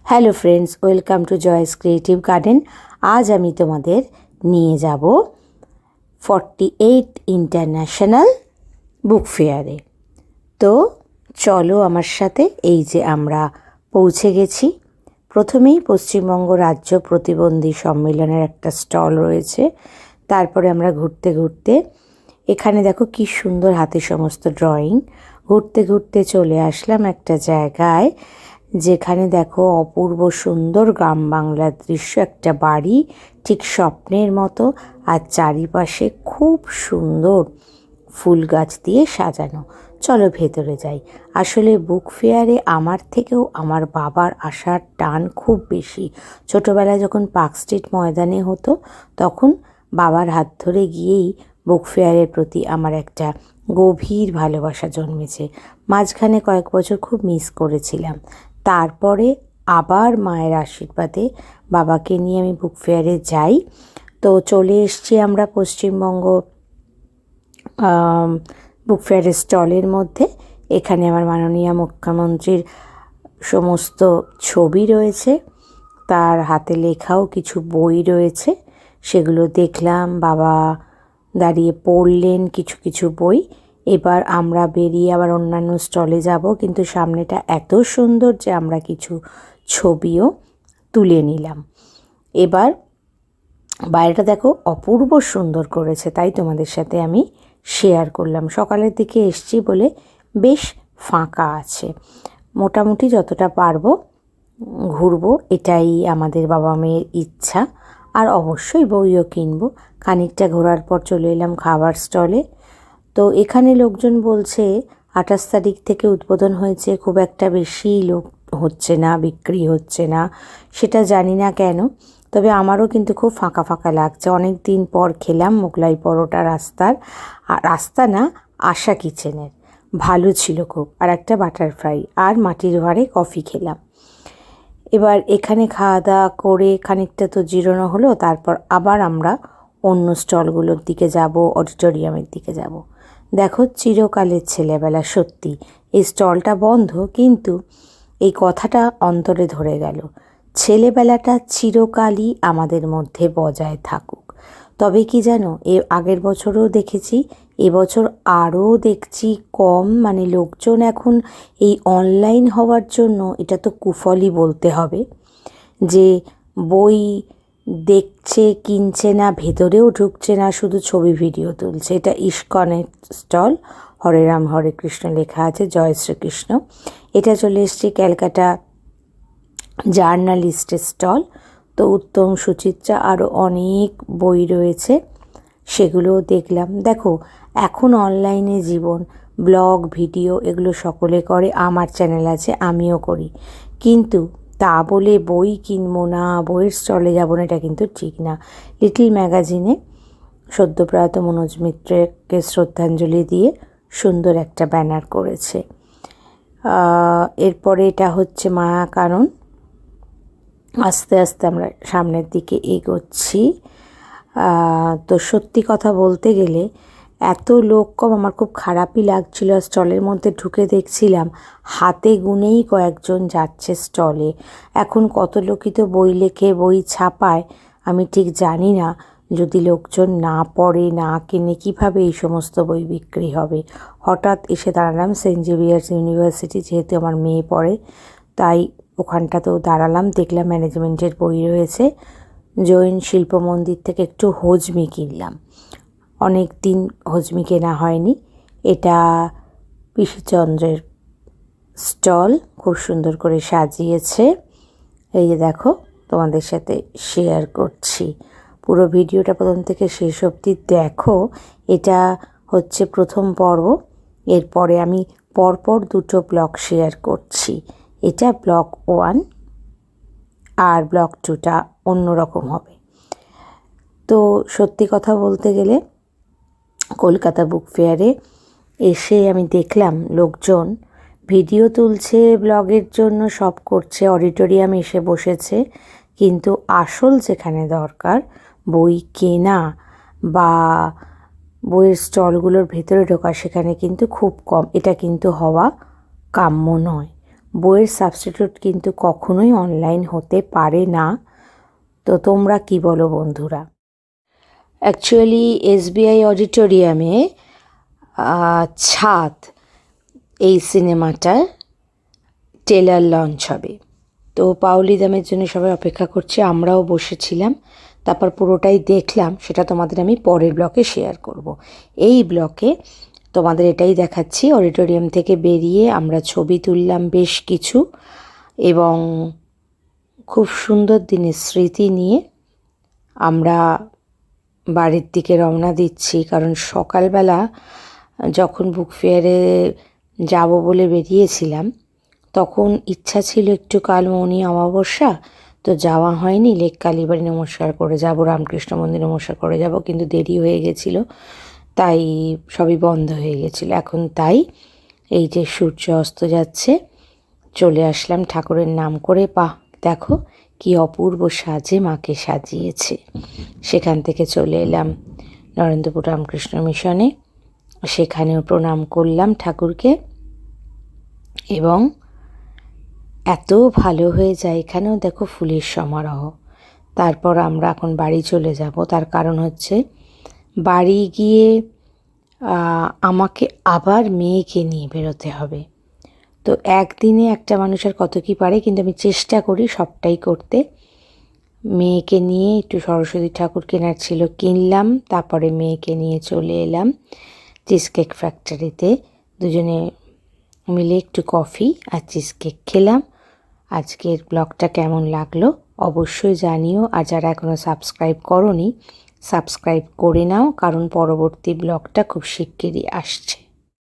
Hello friends, welcome to Joyce creative garden. আজ আমি তোমাদের নিয়ে যাব 48 ইন্টারন্যাশনাল বুক ফেয়ারে। তো চলো আমার সাথে। এই যে আমরা পৌঁছে গেছি। প্রথমেই পশ্চিমবঙ্গ রাজ্য প্রতিবন্ধী সম্মেলনের একটা স্টল রয়েছে। তারপরে আমরা ঘুরতে ঘুরতে এখানে দেখো কি সুন্দর হাতে সমস্ত ড্রয়িং। ঘুরতে ঘুরতে চলে আসলাম একটা জায়গায় যেখানে দেখো অপূর্ব সুন্দর গ্রাম বাংলার দৃশ্য, একটা বাড়ি ঠিক স্বপ্নের মতো, আর চারিপাশে খুব সুন্দর ফুল গাছ দিয়ে সাজানো। চলো ভেতরে যাই। আসলে বুক ফেয়ারে আমার থেকেও আমার বাবার আসার টান খুব বেশি। ছোটোবেলায় যখন পার্ক স্ট্রিট ময়দানে হতো তখন বাবার হাত ধরে গিয়েই বুক ফেয়ারের প্রতি আমার একটা গভীর ভালোবাসা জন্মেছে। মাঝখানে কয়েক বছর খুব মিস করেছিলাম। তারপরে আবার মায়ের আশীর্বাদে বাবাকে নিয়ে আমি বুক ফেয়ারে যাই। তো চলে এসছি আমরা পশ্চিমবঙ্গ বুক ফেয়ারের স্টলের মধ্যে। এখানে আমার মাননীয় মুখ্যমন্ত্রীর সমস্ত ছবি রয়েছে, তার হাতে লেখাও কিছু বই রয়েছে, সেগুলো দেখলাম। বাবা দাঁড়িয়ে পড়লেন কিছু কিছু বই। এবার আমরা বেরিয়ে আবার অন্যান্য স্টলে যাব, কিন্তু সামনেটা এত সুন্দর যে আমরা কিছু ছবিও তুলে নিলাম। এবার বাইরেটা দেখো অপূর্ব সুন্দর করেছে, তাই তোমাদের সাথে আমি শেয়ার করলাম। সকালের দিকে এসছি বলে বেশ ফাঁকা আছে। মোটামুটি যতটা পারবো ঘুরবো, এটাই আমাদের বাবা মেয়ের ইচ্ছা। আর অবশ্যই বইও কিনবো। খানিকটা ঘোরার পর চলে এলাম খাবার স্টলে। তো এখানে লোকজন বলছে 28 তারিখ থেকে উদ্বোধন হয়েছে, খুব একটা বেশি লোক হচ্ছে না, বিক্রি হচ্ছে না। সেটা জানি না কেন, তবে আমারও কিন্তু খুব ফাঁকা ফাঁকা লাগছে। অনেক দিন পর খেলাম মোগলাই পরোটা রাস্তার, আর রাস্তা না, আশা কিচেনের। ভালো ছিল খুব। আর একটা বাটার ফ্রাই আর মাটির ভাঁড়ে কফি খেলাম। এবার এখানে খাওয়া দাওয়া করে খানিকটা তো জিরানো হলো, তারপর আবার আমরা অন্য স্টলগুলোর দিকে যাব, অডিটোরিয়ামের দিকে যাব। দেখো চিরকালের ছেলেবেলা, সত্যি এই স্টলটা বন্ধ, কিন্তু এই কথাটা অন্তরে ধরে গেল। ছেলেবেলাটা চিরকালই আমাদের মধ্যে বজায় থাকুক। তবে কি জানো, আগের বছরও দেখেছি, এবছর আরও দেখছি কম। মানে লোকজন এখন এই অনলাইন হওয়ার জন্য, এটা তো কুফলই বলতে হবে, যে বই দেখছে, কিনছে না, ভেতরেও ঢুকছে না, শুধু ছবি ভিডিও তুলছে। এটা ইস্কনের স্টল, হরে রাম হরে কৃষ্ণ লেখা আছে, জয় শ্রীকৃষ্ণ। এটা চলে এসছে ক্যালকাটা জার্নালিস্টের স্টল। তো উত্তম সুচিত্রা আরও অনেক বই রয়েছে, সেগুলোও দেখলাম। দেখো এখন অনলাইনে জীবন, ব্লগ ভিডিও এগুলো সকলে করে, আমার চ্যানেল আছে, আমিও করি। কিন্তু তা বলে বই কিনবো না, বইয়ের স্টলে যাবো না, এটা কিন্তু ঠিক না। লিটল ম্যাগাজিনে সদ্যপ্রয়াত মনোজ মিত্রকে শ্রদ্ধাঞ্জলি দিয়ে সুন্দর একটা ব্যানার করেছে। এরপরে এটা হচ্ছে মায়া কানন। আস্তে আস্তে আমরা সামনের দিকে এগোচ্ছি। তো সত্যি কথা বলতে গেলে এত লোক কম, আমার খুব খারাপই লাগছিল। স্টলের মধ্যে ঢুকে দেখছিলাম হাতে গুনেই কয়েকজন যাচ্ছে স্টলে। এখন কত লোকই তো বই লেখে, বই ছাপায়, আমি ঠিক জানি না। যদি লোকজন না পড়ে, না কেনে, কীভাবে এই সমস্ত বই বিক্রি হবে? হঠাৎ এসে দাঁড়ালাম সেন্ট জেভিয়ার্স ইউনিভার্সিটি, যেহেতু আমার মেয়ে পড়ে, তাই ওখানটাতেও দাঁড়ালাম। দেখলাম ম্যানেজমেন্টের বই রয়েছে। জৈন শিল্প মন্দির থেকে একটু হজমি কিনলাম, অনেক দিন হজমি কেনা হয়নি। এটা পিসিচন্দ্রের স্টল, খুব সুন্দর করে সাজিয়েছে। এই যে দেখো, তোমাদের সাথে শেয়ার করছি। পুরো ভিডিওটা প্রথম থেকে শেষ অবধি দেখো। এটা হচ্ছে প্রথম পর্ব। এরপরে আমি পরপর দুটো ব্লগ শেয়ার করছি। এটা ব্লগ 1 আর ব্লগ 2টা অন্যরকম হবে। তো সত্যি কথা বলতে গেলে কলকাতা বুক ফেয়ারে এসে আমি দেখলাম লোকজন ভিডিও তুলছে, ব্লগের জন্য সব করছে, অডিটোরিয়াম এসে বসেছে, কিন্তু আসল যেখানে দরকার বই কেনা বা বইয়ের স্টলগুলোর ভেতরে ঢোকা, সেখানে কিন্তু খুব কম। এটা কিন্তু হওয়া কাম্য নয়। বইয়ের সাবস্টিটিউট কিন্তু কখনোই অনলাইন হতে পারে না। তো তোমরা কি বলো বন্ধুরা? অ্যাকচুয়ালি SBI অডিটোরিয়ামে ছাদ এই সিনেমাটার ট্রেলার লঞ্চ হবে। তো পাওলি দামের জন্য সবাই অপেক্ষা করছে, আমরাও বসেছিলাম। তারপর পুরোটাই দেখলাম, সেটা তোমাদের আমি পরের ব্লকে শেয়ার করব। এই ব্লকে তোমাদের এটাই দেখাচ্ছি, অডিটোরিয়াম থেকে বেরিয়ে আমরা ছবি তুললাম বেশ কিছু, এবং খুব সুন্দর দিনের স্মৃতি নিয়ে আমরা বাড়ির দিকে রওনা দিচ্ছি। কারণ সকালবেলা যখন বুক ফেয়ারে যাব বলে বেরিয়েছিলাম, তখন ইচ্ছা ছিল একটু কাল মৌনি অমাবস্যা, তো যাওয়া হয়নি। লেক কালীবাড়ি নমস্কার করে যাব, রামকৃষ্ণ মন্দির নমস্কার করে যাব, কিন্তু দেরি হয়ে গেছিলো, তাই সবই বন্ধ হয়ে গেছিলো। এখন তাই এই যে সূর্য অস্ত যাচ্ছে, চলে আসলাম ঠাকুরের নাম করে। দেখো কি অপূর্ব সাজে মাকে সাজিয়েছে। সেখান থেকে চলে এলাম নরেন্দ্রপুর রামকৃষ্ণ মিশনে, সেখানেও প্রণাম করলাম ঠাকুরকে, এবং এত ভালো হয়ে যায় এখানেও দেখো ফুলের সমারোহ। তারপর আমরা এখন বাড়ি চলে যাব। তার কারণ হচ্ছে বাড়ি গিয়ে আমাকে আবার মেয়েকে নিয়ে বেরোতে হবে। তো একদিনে একটা মানুষের কত কী পারে, কিন্তু আমি চেষ্টা করি সবটাই করতে। মেয়েকে নিয়ে একটু সরস্বতী ঠাকুর কেনার ছিল, কিনলাম। তারপরে মেয়েকে নিয়ে চলে এলাম চিজ কেক ফ্যাক্টরিতে, দুজনে মিলে একটু কফি আর চিজ কেক খেলাম। আজকের ব্লগটা কেমন লাগলো অবশ্যই জানিও, আর যারা এখনও সাবস্ক্রাইব করোনি সাবস্ক্রাইব করে নাও, কারণ পরবর্তী ব্লগটা খুব শিগগিরই আসছে।